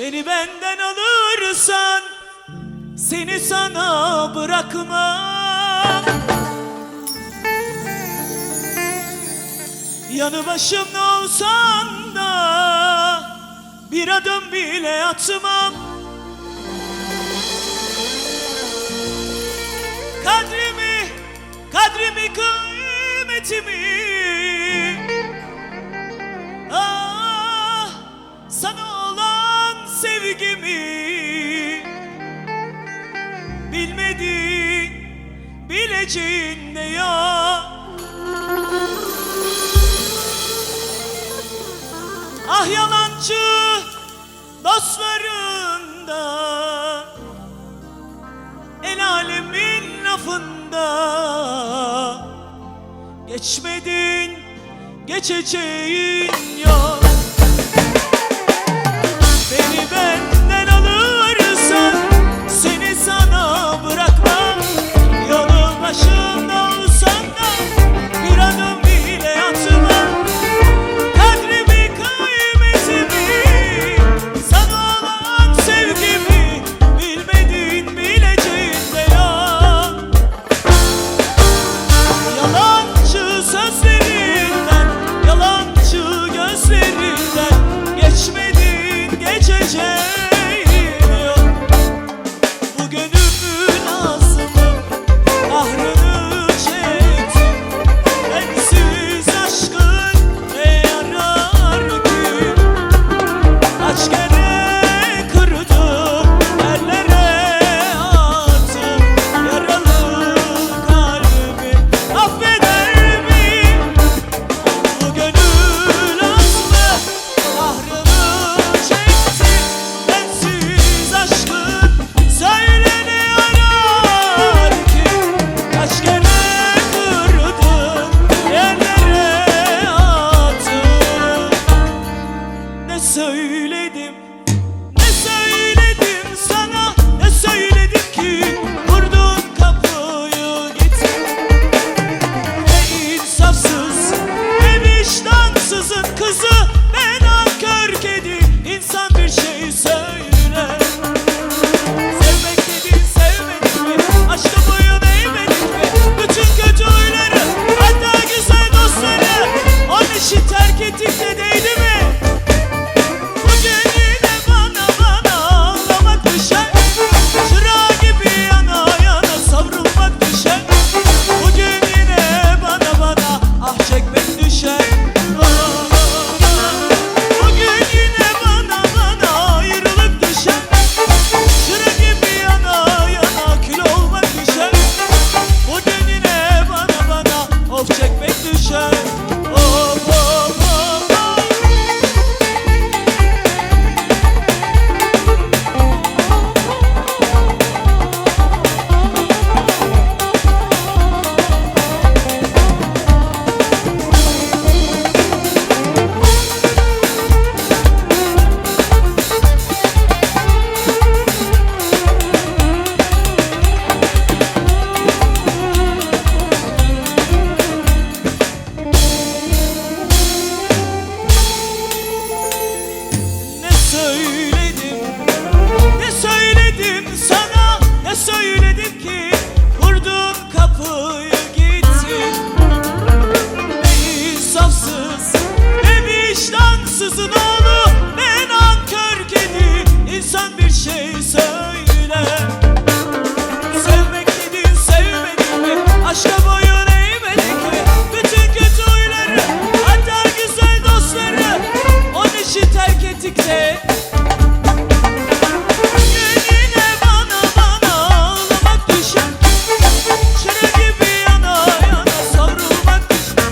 Beni benden alırsan seni sana bırakmam. Yanı başımda olsan da bir adım bile atmam. Kadrimi, kıymetimi, sana olan sevgimi bilmedin, bileceğin ne ya? Ah yalancı dostlarından, el alemin lafında geçmedin, geçeceğin yok. Beni benden alırsan seni sana bırakmam. Yolun başında olsan da bir adım bile atmam. Kadrimi, kıymetimi, sana olan sevgimi bilmedin, bileceğin de yok. Yalancı sözlerinden, yalancı gözlerinden geçmedin, geçeceğin yok. Bu gönül ağzımı, kahrını çektim. Bensiz aşkın ne yarar ki? Kaç kere kırdım, yerlere attım yaralı kalbimi. Affeder miyim? Bu gönül aslı kahrını çekti. Bensiz aşkın söyle ne yarar ki? Kaç kere kırdım, yerlere attım. Ne söyledim, ne söyledim sana, ne söyledim ki vurdun kapıyı gittin. Ne insafsız, ne vicdansızın kızı, ne nankör kedi, insan bir şey söyle. Sevmek dedin, sevmedin mi? Aşka boyun eğmedin mi? Bütün kötü huyları, hatta güzel dostları, onun için terk ettik de değdi mi? Bugün yine bana ağlamak düşer. Çırağı gibi yana yana savrulmak düşer. Bugün yine bana ah çekmek düşer. Bugün yine bana ayrılık düşer. Çırağı gibi yana yana kül olmak düşer. Bugün yine bana of çekmek düşer. Of. Ne söyledim sana, ne söyledim ki vurdun kapıyı gittin. Ne insafsız, ne vicdansızın oğlu, ne nankör kedi, insan bir şey söyle. Sevmek dedin, sevmedin mi? Aşka boyun eğmedin mi? Bütün kötü huyları, hatta güzel dostları, onun için terk ettik de. Bugün yine bana ağlamak düşer. Çıra gibi yana yana savrulmak düşer.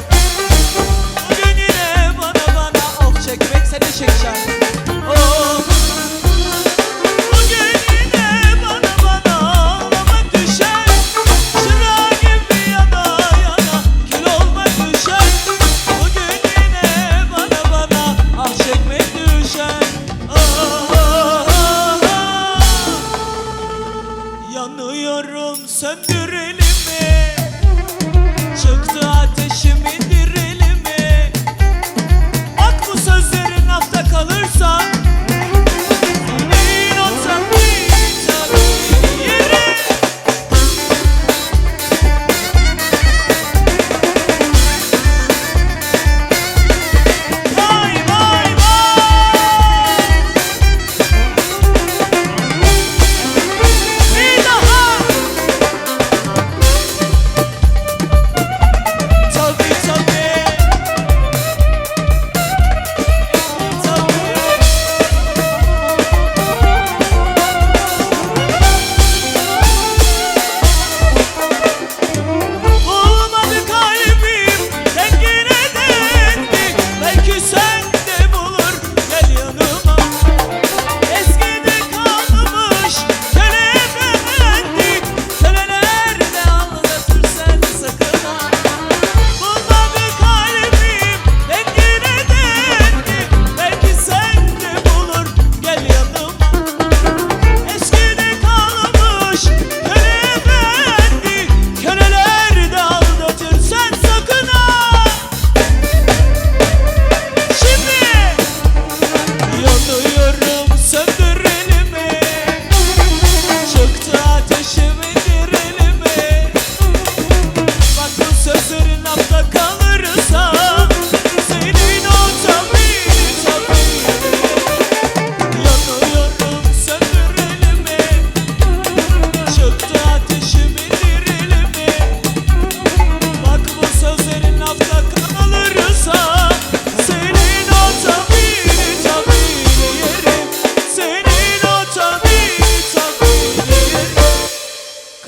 Bugün yine bana of çekmek seni çekeceğim. Of. Bugün yine bana ağlamak düşer. Çıra gibi yana yana kül olmak düşer. Bugün yine bana ah çekmek düşer. Yanıyorum, söndürelim mi? Çıktı ateşim, indirelim mi? Bak bu sözlerin hafta kalırsa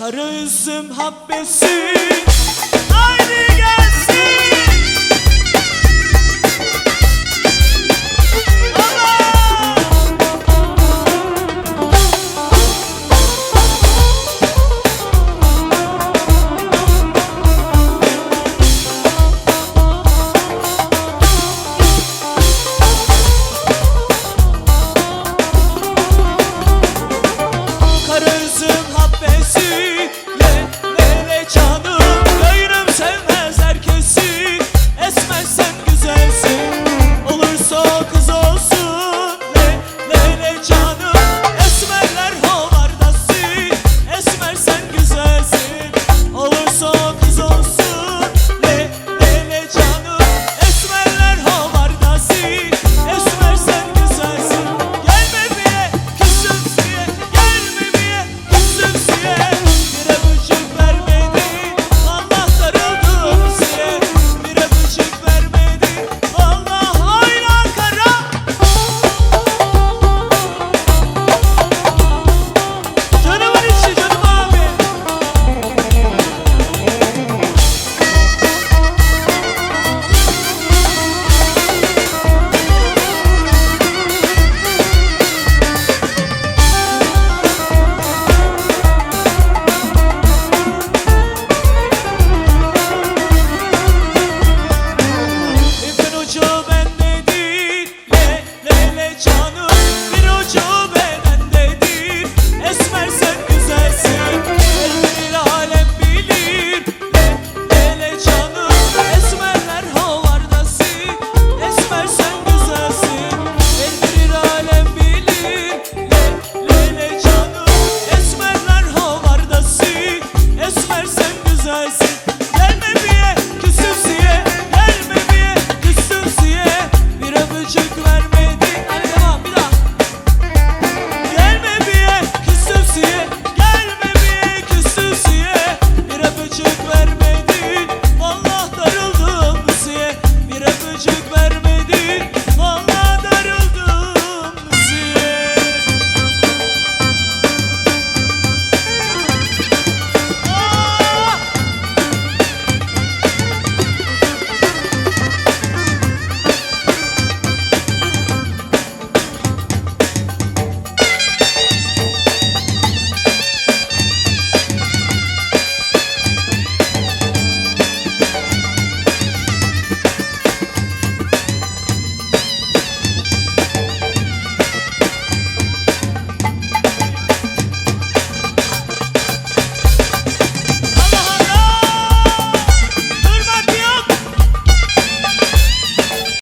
Kara üzüm habbesi. Haydi gel